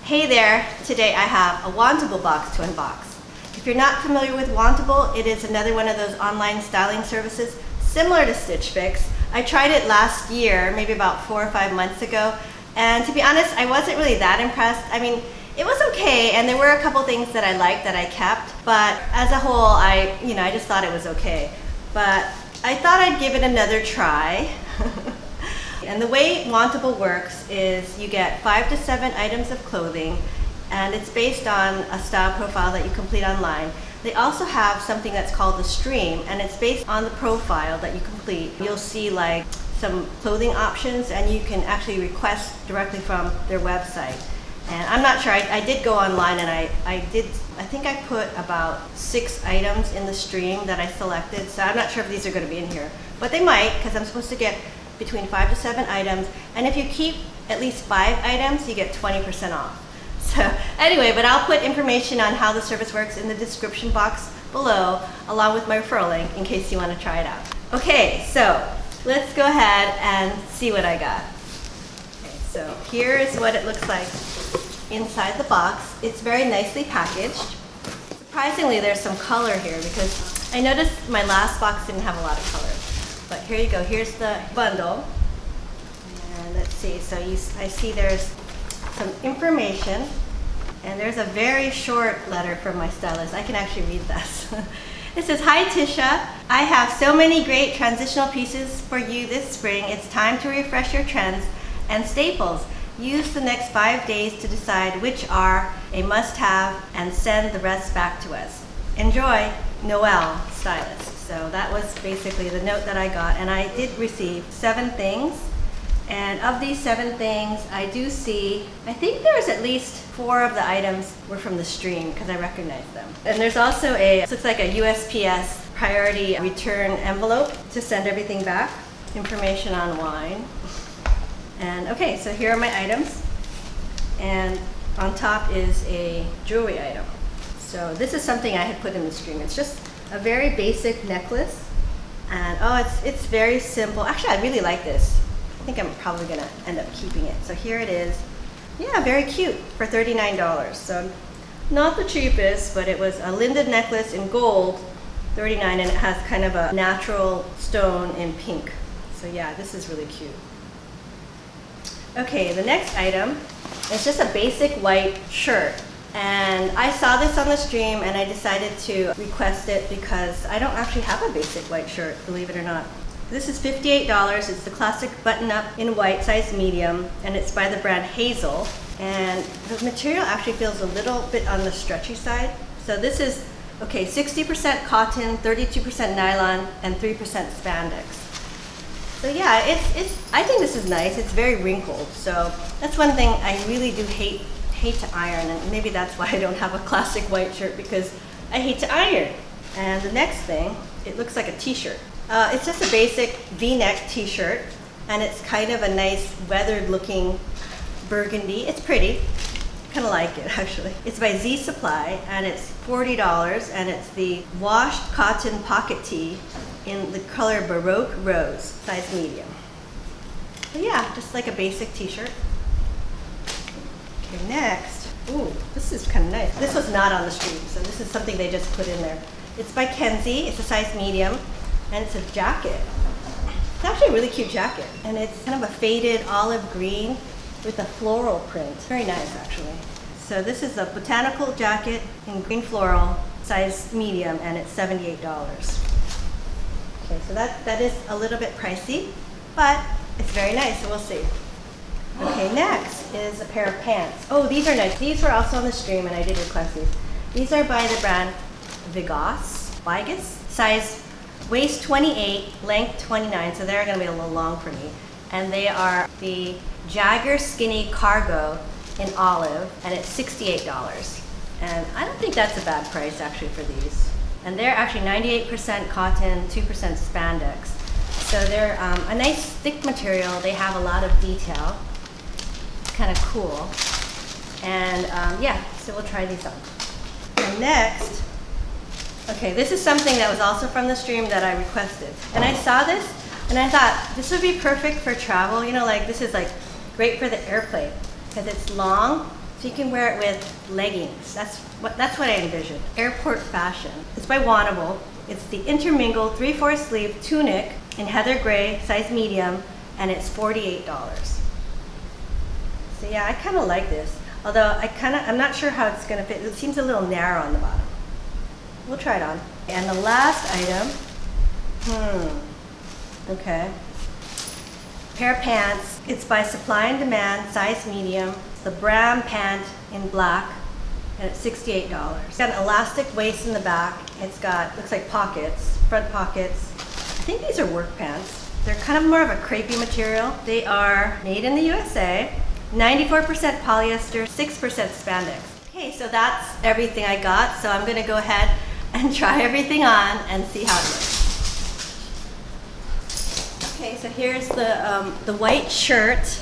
Hey there, today I have a Wantable box to unbox. If you're not familiar with Wantable, it is another one of those online styling services similar to Stitch Fix. I tried it last year, maybe about 4 or 5 months ago, and to be honest, I wasn't really that impressed. I mean, it was okay, and there were a couple things that I liked that I kept, but as a whole, I just thought it was okay. But I thought I'd give it another try. And the way Wantable works is you get 5 to 7 items of clothing, and it's based on a style profile that you complete online. They also have something that's called the stream, and it's based on the profile that you complete. You'll see like some clothing options, and you can actually request directly from their website. And I'm not sure, I did go online and I think I put about 6 items in the stream that I selected, so I'm not sure if these are going to be in here. But they might, because I'm supposed to get between 5 to 7 items, and if you keep at least 5 items, you get 20% off. So anyway, but I'll put information on how the service works in the description box below, along with my referral link in case you want to try it out. Okay, so let's go ahead and see what I got. Okay, so here is what it looks like inside the box. It's very nicely packaged. Surprisingly, there's some color here because I noticed my last box didn't have a lot of color. But here you go, here's the bundle. And let's see, so I see there's some information, and there's a very short letter from my stylist. I can actually read this. It says, "Hi Tisha, I have so many great transitional pieces for you this spring. It's time to refresh your trends and staples. Use the next 5 days to decide which are a must-have and send the rest back to us. Enjoy, Noelle, stylist." So that was basically the note that I got, and I did receive 7 things. And of these 7 things, I do see, I think there's at least 4 of the items were from the stream because I recognize them. And there's also looks like a USPS priority return envelope to send everything back. Information on wine. And okay, so here are my items. And on top is a jewelry item. So this is something I had put in the stream. It's just a very basic necklace. And oh, it's very simple. Actually, I really like this. I think I'm probably gonna end up keeping it. So here it is. Yeah, very cute for $39. So not the cheapest, but it was a Linda necklace in gold, $39, and it has kind of a natural stone in pink. So yeah, this is really cute. Okay, the next item is just a basic white shirt. And I saw this on the stream and I decided to request it because I don't actually have a basic white shirt, believe it or not. This is $58. It's the classic button-up in white, size medium, and it's by the brand Hazel. And the material actually feels a little bit on the stretchy side. So this is, okay, 60% cotton, 32% nylon, and 3% spandex. So yeah, I think this is nice. It's very wrinkled. So that's one thing I really do hate to iron, and maybe that's why I don't have a classic white shirt, because I hate to iron. And the next thing, it looks like a t-shirt. It's just a basic V-neck t-shirt, and it's kind of a nice weathered looking burgundy. It's pretty, kind of like it actually. It's by Z Supply, and it's $40, and it's the washed cotton pocket tee in the color Baroque Rose, size medium. So yeah, just like a basic t-shirt. Okay, next, ooh, this is kind of nice. This was not on the stream, so this is something they just put in there. It's by Kensie, it's a size medium, and it's a jacket. It's actually a really cute jacket, and it's kind of a faded olive green with a floral print. Very nice, actually. So this is a Botanical jacket in green floral, size medium, and it's $78. Okay, so that is a little bit pricey, but it's very nice, so we'll see. Okay, next is a pair of pants. Oh, these are nice. These were also on the stream, and I did request these. These are by the brand Vigas, size waist 28, length 29, so they're gonna be a little long for me. And they are the Jagger Skinny Cargo in olive, and it's $68. And I don't think that's a bad price actually for these. And they're actually 98% cotton, 2% spandex. So they're a nice thick material. They have a lot of detail. Kind of cool. And yeah, so we'll try these on. And next, okay, this is something that was also from the stream that I requested. And I saw this and I thought this would be perfect for travel. You know, like this is like great for the airplane because it's long So you can wear it with leggings. That's what I envisioned. Airport fashion. It's by Wantable. It's the intermingled 3/4 sleeve tunic in heather gray, size medium, and it's $48. So yeah, I kind of like this. Although I'm not sure how it's gonna fit. It seems a little narrow on the bottom. We'll try it on. And the last item, okay. Pair of pants. It's by Supply and Demand, size medium. It's the Bram pant in black, and it's $68. It's got an elastic waist in the back. It's got, looks like pockets, front pockets. I think these are work pants. They're kind of more of a crepey material. They are made in the USA, 94% polyester, 6% spandex. Okay, so that's everything I got. So I'm gonna go ahead and try everything on and see how it looks. Okay, so here's the white shirt,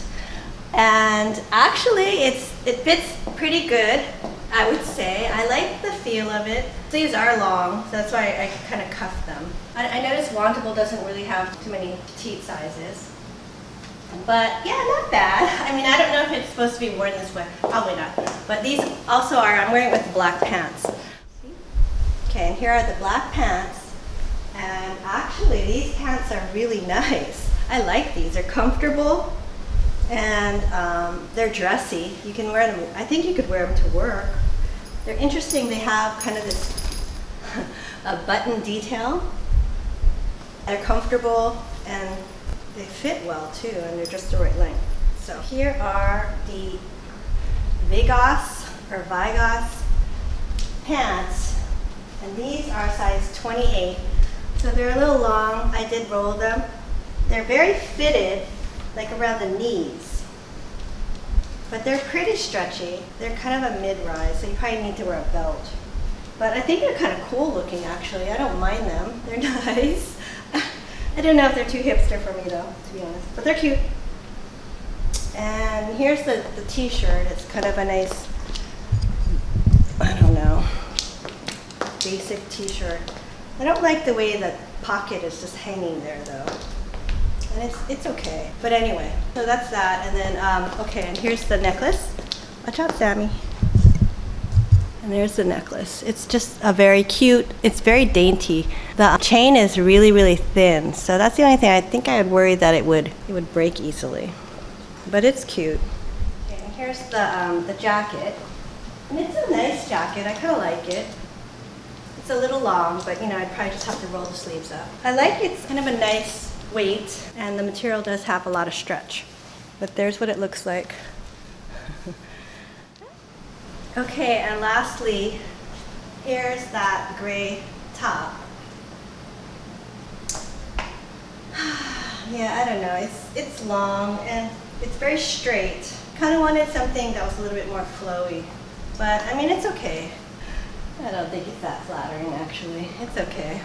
and actually it fits pretty good, I would say. I like the feel of it. Sleeves are long, so that's why I kind of cuff them. I noticed Wantable doesn't really have too many petite sizes, but yeah, not bad. I mean, I don't know if it's supposed to be worn this way, probably not. But these also are, I'm wearing it with black pants. Okay, and here are the black pants. And actually, these pants are really nice. I like these. They're comfortable, and they're dressy. You can wear them. I think you could wear them to work. They're interesting. They have kind of this a button detail. They're comfortable, and they fit well too, and they're just the right length. So here are the Vigos pants, and these are size 28. So they're a little long. I did roll them. They're very fitted, like around the knees. But they're pretty stretchy. They're kind of a mid-rise, so you probably need to wear a belt. But I think they're kind of cool looking, actually. I don't mind them. They're nice. I don't know if they're too hipster for me, though, to be honest. But they're cute. And here's the t-shirt. It's kind of a nice, I don't know, basic t-shirt. I don't like the way the pocket is just hanging there, though. And it's okay. But anyway, so that's that. And then, okay, and here's the necklace. Watch out, Sammy. And there's the necklace. It's just a very cute, it's very dainty. The chain is really, really thin. So that's the only thing I think I would worry that it would break easily. But it's cute. Okay, and here's the jacket. And it's a nice jacket. I kind of like it. It's a little long, but you know, I'd probably just have to roll the sleeves up. I like it's kind of a nice weight, and the material does have a lot of stretch. But there's what it looks like. Okay, and lastly, here's that gray top. Yeah, I don't know, it's long and it's very straight. Kind of wanted something that was a little bit more flowy, but I mean, it's okay. I don't think it's that flattering, actually. It's okay.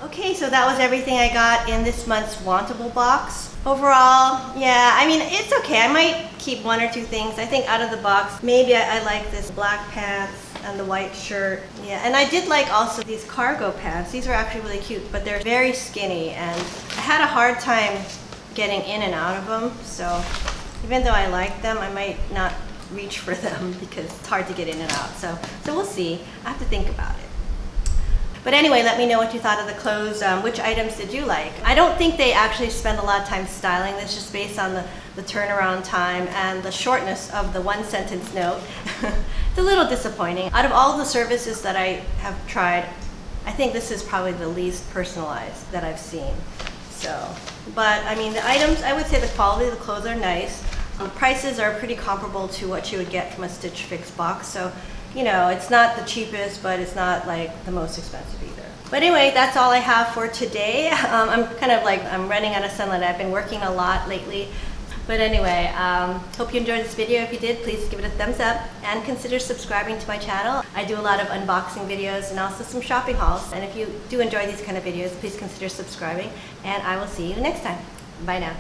Okay, so that was everything I got in this month's Wantable box. Overall, yeah, I mean, it's okay. I might keep one or two things. I think out of the box, maybe I like this black pants and the white shirt. Yeah, and I did like also these cargo pants. These are actually really cute, but they're very skinny, and I had a hard time getting in and out of them. So even though I like them, I might not reach for them because it's hard to get in and out. So we'll see. I have to think about it. But anyway, let me know what you thought of the clothes. Which items did you like? I don't think they actually spend a lot of time styling this, just based on the turnaround time and the shortness of the one sentence note. It's a little disappointing. Out of all the services that I have tried, I think this is probably the least personalized that I've seen. So, but I mean, the items, I would say the quality of the clothes are nice. Prices are pretty comparable to what you would get from a Stitch Fix box. So, you know, it's not the cheapest, but it's not like the most expensive either. But anyway, that's all I have for today. I'm kind of like, I'm running out of sunlight. I've been working a lot lately. But anyway, hope you enjoyed this video. If you did, please give it a thumbs up and consider subscribing to my channel. I do a lot of unboxing videos and also some shopping hauls. And if you do enjoy these kind of videos, please consider subscribing, and I will see you next time. Bye now.